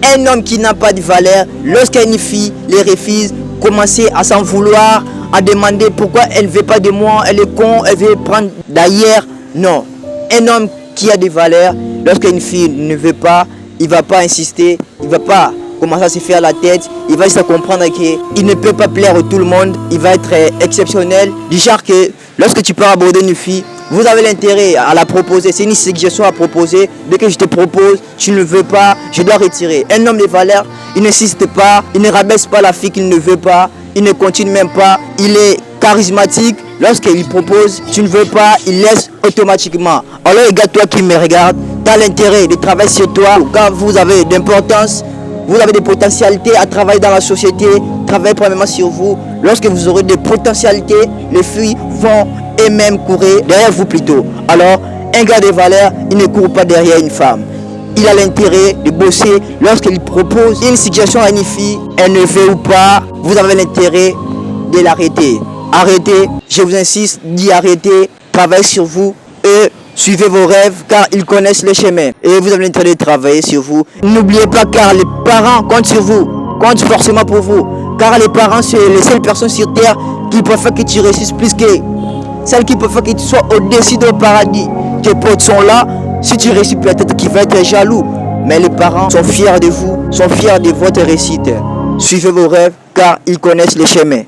Un homme qui n'a pas de valeur, lorsqu'une fille les refuse, commencer à s'en vouloir, à demander pourquoi elle ne veut pas de moi, elle est con, elle veut prendre d'ailleurs. Non. Un homme qui a des valeurs, lorsqu'une fille ne veut pas, il ne va pas insister, il ne va pas commencer à se faire la tête, il va juste comprendre qu'il ne peut pas plaire à tout le monde, il va être exceptionnel. Du genre que lorsque tu peux aborder une fille, vous avez l'intérêt à la proposer, c'est une suggestion à proposer. Dès que je te propose, tu ne veux pas, je dois retirer. Un homme de valeur, il n'insiste pas, il ne rabaisse pas la fille qu'il ne veut pas, il ne continue même pas, il est charismatique. Lorsqu'il propose, tu ne veux pas, il laisse automatiquement. Alors les gars, toi qui me regardes, tu as l'intérêt de travailler sur toi. Quand vous avez d'importance, vous avez des potentialités à travailler dans la société, travaillez premièrement sur vous. Lorsque vous aurez des potentialités, les filles vont elles-mêmes courir derrière vous plutôt. Alors, un gars de valeur, il ne court pas derrière une femme. Il a l'intérêt de bosser. Lorsqu'il propose une suggestion à une fille, elle ne veut ou pas, vous avez l'intérêt de l'arrêter. Arrêtez, je vous insiste, d'y arrêter, travaillez sur vous et suivez vos rêves car ils connaissent le chemin. Et vous avez l'intérêt de travailler sur vous. N'oubliez pas car les parents comptent sur vous, comptent forcément pour vous. Car les parents, c'est les seules personnes sur terre qui peuvent faire que tu réussisses plus que celles qui peuvent faire que tu sois au-dessus du paradis. Tes potes sont là, si tu réussis peut-être qu'ils vont être jaloux. Mais les parents sont fiers de vous, sont fiers de votre réussite. Suivez vos rêves car ils connaissent le chemin.